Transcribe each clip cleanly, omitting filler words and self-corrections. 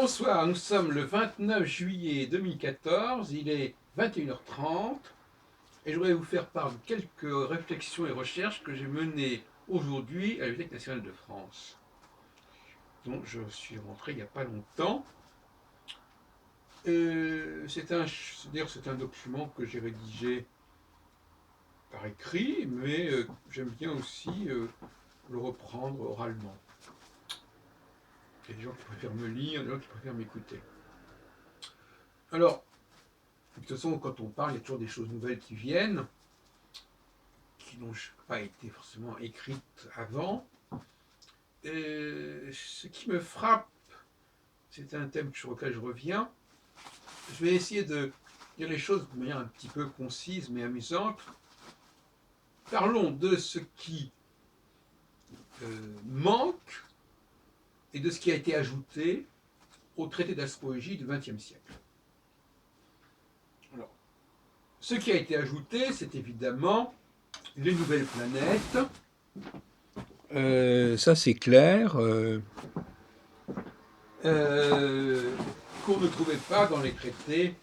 Bonsoir, nous sommes le 29 juillet 2014, il est 21h30 et je voudrais vous faire part de quelques réflexions et recherches que j'ai menées aujourd'hui à la Bibliothèque nationale de France, dont je suis rentré il n'y a pas longtemps. C'est un document que j'ai rédigé par écrit, mais j'aime bien aussi le reprendre oralement. Il y a des gens qui préfèrent me lire, des gens qui préfèrent m'écouter. Alors, de toute façon, quand on parle, il y a toujours des choses nouvelles qui viennent, qui n'ont pas été forcément écrites avant. Ce qui me frappe, c'est un thème sur lequel je reviens. Je vais essayer de dire les choses de manière un petit peu concise mais amusante. Parlons de ce qui manque et de ce qui a été ajouté au traité d'astrologie du XXe siècle. Alors, ce qui a été ajouté, c'est évidemment les nouvelles planètes. Ça, c'est clair. Qu'on ne trouvait pas dans les traités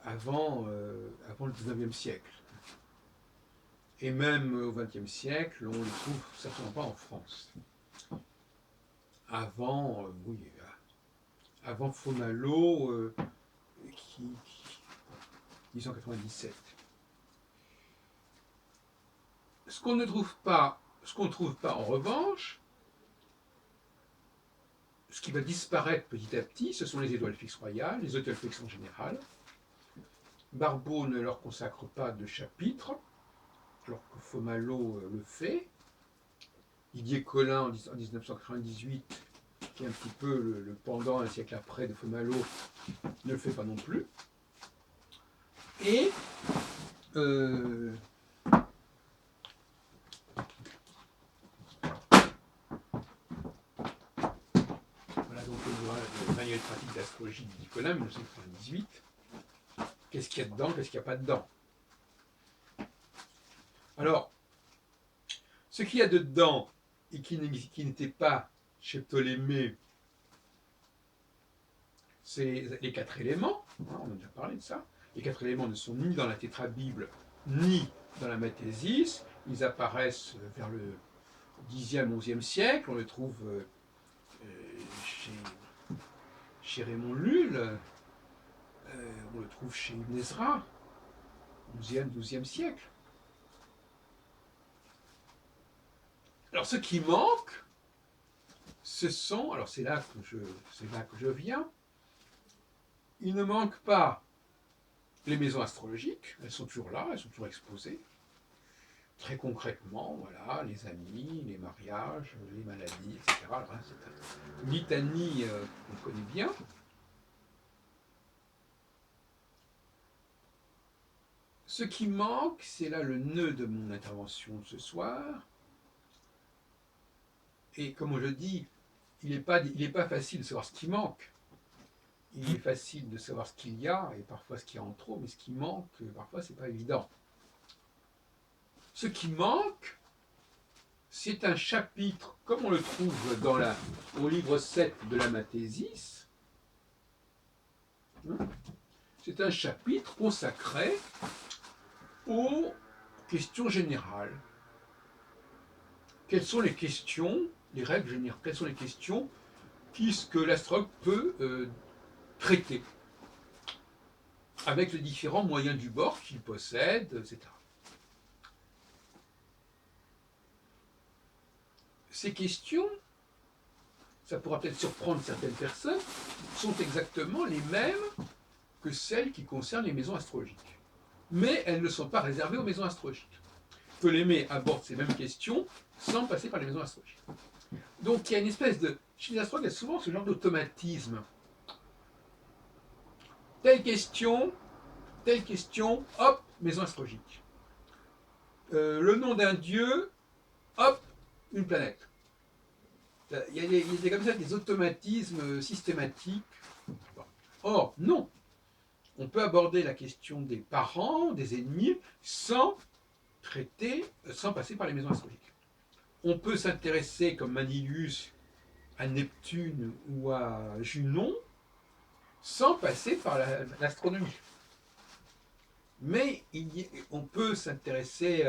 avant le XIXe siècle. Et même au XXe siècle, on ne les trouve certainement pas en France. Avant, avant Fonalo, 1897. Ce qu'on ne trouve pas, en revanche, ce qui va disparaître petit à petit, ce sont les étoiles fixes royales, les étoiles fixes en général. Barbeau ne leur consacre pas de chapitre, alors que Fomalhaut le fait. Didier Colin en 1998, qui est un petit peu le pendant un siècle après de Fomalhaut, ne le fait pas non plus. Et voilà donc le manuel pratique d'astrologie de Didier Colin, 1998. Qu'est-ce qu'il y a dedans, qu'est-ce qu'il n'y a pas dedans? Alors, ce qu'il y a dedans et qui n'était pas chez Ptolémée, c'est les 4 éléments. On a déjà parlé de ça. Les 4 éléments ne sont ni dans la tétrabible, ni dans la Mathésis. Ils apparaissent vers le 10e, 11e siècle. On les trouve chez Raymond Lull. On le trouve chez Ibn Ezra, 11e, 12e siècle. Alors, ce qui manque, ce sont, alors c'est là que je viens, il ne manque pas les maisons astrologiques, elles sont toujours là, elles sont toujours exposées. Très concrètement, voilà, les amis, les mariages, les maladies, etc. Alors, là, c'est une litanie qu'on connaît bien. Ce qui manque, c'est là le nœud de mon intervention ce soir. Et comme je dis, il n'est pas facile de savoir ce qui manque. Il est facile de savoir ce qu'il y a, et parfois ce qu'il y a en trop, mais ce qui manque, parfois, c'est pas évident. Ce qui manque, c'est un chapitre, comme on le trouve au livre 7 de la Mathésis. C'est un chapitre consacré aux questions générales. Quelles sont les questions, les règles générales, quelles sont les questions que l'astrologue peut traiter avec les différents moyens du bord qu'il possède, etc. Ces questions, ça pourra peut-être surprendre certaines personnes, sont exactement les mêmes que celles qui concernent les maisons astrologiques. Mais elles ne sont pas réservées aux maisons astrologiques. Ptolémée aborde ces mêmes questions sans passer par les maisons astrologiques. Donc il y a une espèce de... Chez les astrologues, il y a souvent ce genre d'automatisme. Telle question, hop, maison astrologique. Le nom d'un dieu, hop, une planète. Il y a comme ça des automatismes systématiques. Or, non. On peut aborder la question des parents, des ennemis, sans passer par les maisons astrologiques. On peut s'intéresser, comme Manilius à Neptune ou à Junon sans passer par l'astronomie. Mais on peut s'intéresser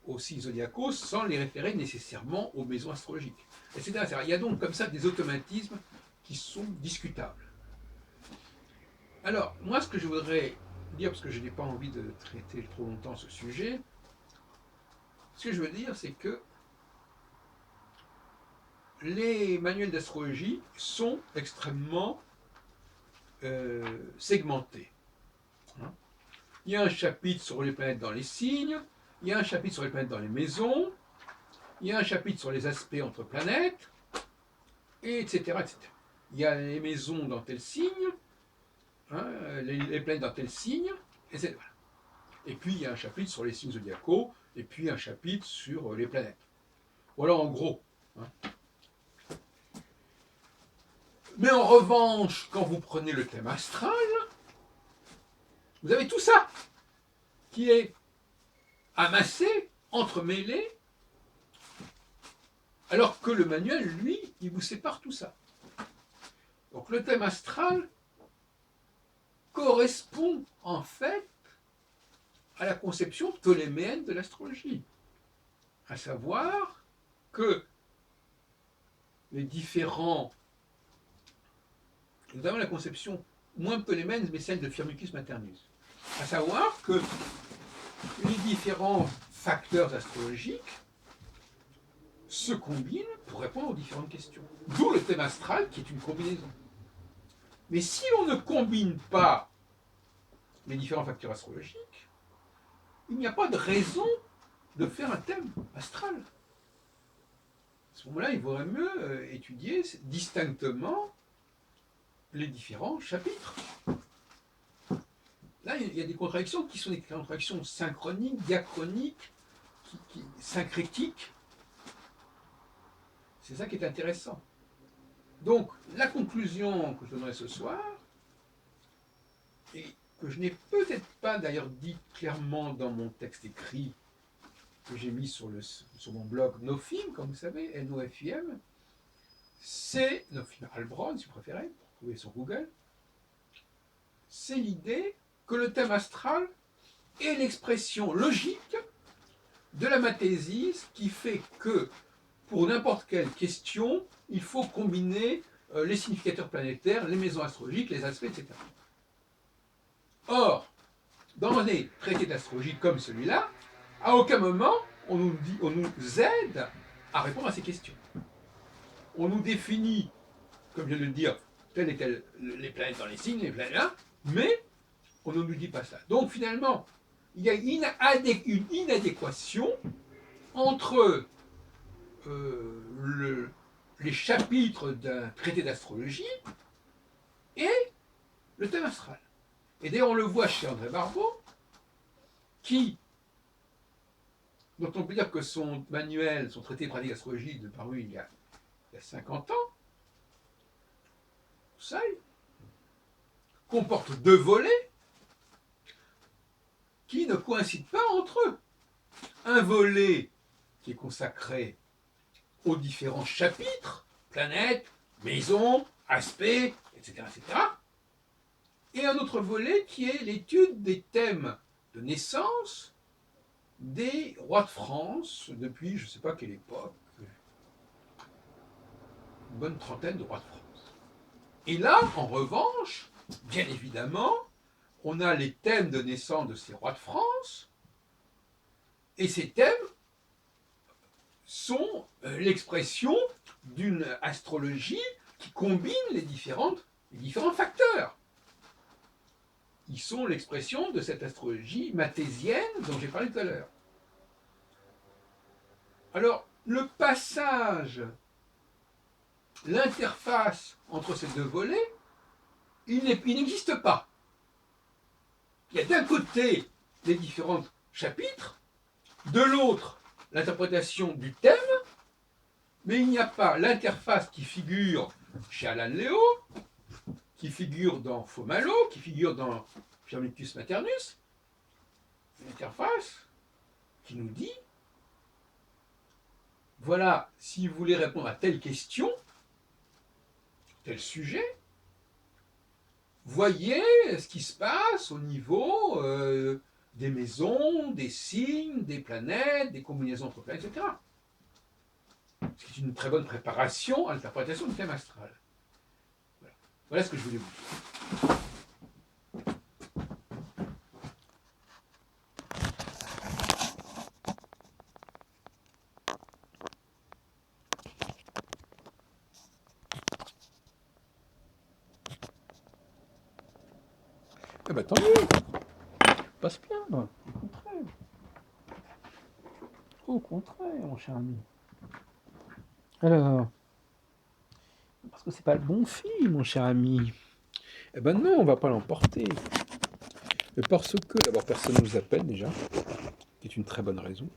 aux signes zodiacaux sans les référer nécessairement aux maisons astrologiques, etc. Il y a donc comme ça des automatismes qui sont discutables. Alors, moi, ce que je voudrais dire, parce que je n'ai pas envie de traiter trop longtemps ce sujet, ce que je veux dire, c'est que les manuels d'astrologie sont extrêmement segmentés. Il y a un chapitre sur les planètes dans les signes, il y a un chapitre sur les planètes dans les maisons, il y a un chapitre sur les aspects entre planètes, etc., etc. Il y a les maisons dans tel signe, les planètes dans tel signe, etc. Et puis il y a un chapitre sur les signes zodiacaux, et puis un chapitre sur les planètes. Voilà en gros. Mais en revanche, quand vous prenez le thème astral, vous avez tout ça qui est amassé, entremêlé, alors que le manuel, lui, il vous sépare tout ça. Donc le thème astral correspond en fait à la conception ptoléméenne de l'astrologie, à savoir que les différents, notamment la conception moins ptoléméenne, mais celle de Firmicus Maternus, à savoir que les différents facteurs astrologiques se combinent pour répondre aux différentes questions. D'où le thème astral qui est une combinaison. Mais si on ne combine pas les différents facteurs astrologiques, il n'y a pas de raison de faire un thème astral. À ce moment-là, il vaudrait mieux étudier distinctement les différents chapitres. Là, il y a des contradictions qui sont des contradictions synchroniques, diachroniques, syncrétiques. C'est ça qui est intéressant. Donc, la conclusion que je donnerai ce soir, et que je n'ai peut-être pas d'ailleurs dit clairement dans mon texte écrit que j'ai mis sur mon blog Nofim, comme vous savez, N-O-F-I-M, c'est Nofim Heilbronn, si vous préférez, pour trouver sur Google, c'est l'idée que le thème astral est l'expression logique de la mathésis qui fait que, pour n'importe quelle question, il faut combiner les significateurs planétaires, les maisons astrologiques, les aspects, etc. Or, dans les traités d'astrologie comme celui-là, à aucun moment on nous aide à répondre à ces questions. On nous définit, comme je viens de le dire, telles et telles les planètes dans les signes, les planètes là, mais on ne nous dit pas ça. Donc finalement, il y a une inadéquation entre les chapitres d'un traité d'astrologie et le thème astral. Et d'ailleurs, on le voit chez André Barbeau, dont on peut dire que son manuel, son traité de pratique d'astrologie, paru il y a 50 ans, ça comporte 2 volets qui ne coïncident pas entre eux. Un volet qui est consacré aux différents chapitres, planètes, maisons, aspects, etc., etc. Et un autre volet qui est l'étude des thèmes de naissance des rois de France depuis je ne sais pas quelle époque, une bonne trentaine de rois de France. Et là, en revanche, bien évidemment, on a les thèmes de naissance de ces rois de France, et ces thèmes sont l'expression d'une astrologie qui combine les différents facteurs. Ils sont l'expression de cette astrologie mathésienne dont j'ai parlé tout à l'heure. Alors, le passage, l'interface entre ces 2 volets, il n'existe pas. Il y a d'un côté les différents chapitres, de l'autre l'interprétation du thème, mais il n'y a pas l'interface qui figure chez Alan Léo, qui figure dans Fomalo, qui figure dans Firmicus Maternus, une interface qui nous dit voilà, si vous voulez répondre à telle question, tel sujet, voyez ce qui se passe au niveau des maisons, des signes, des planètes, des combinaisons entre planètes, etc. Ce qui est une très bonne préparation à l'interprétation du thème astral. Voilà, voilà ce que je voulais vous dire. Eh ben tant mieux, pas se plaindre, au contraire. Au contraire, mon cher ami. Alors, parce que c'est pas le bon film, mon cher ami. Eh ben non, on va pas l'emporter. Mais parce que, d'abord, personne ne nous appelle déjà, qui est une très bonne raison.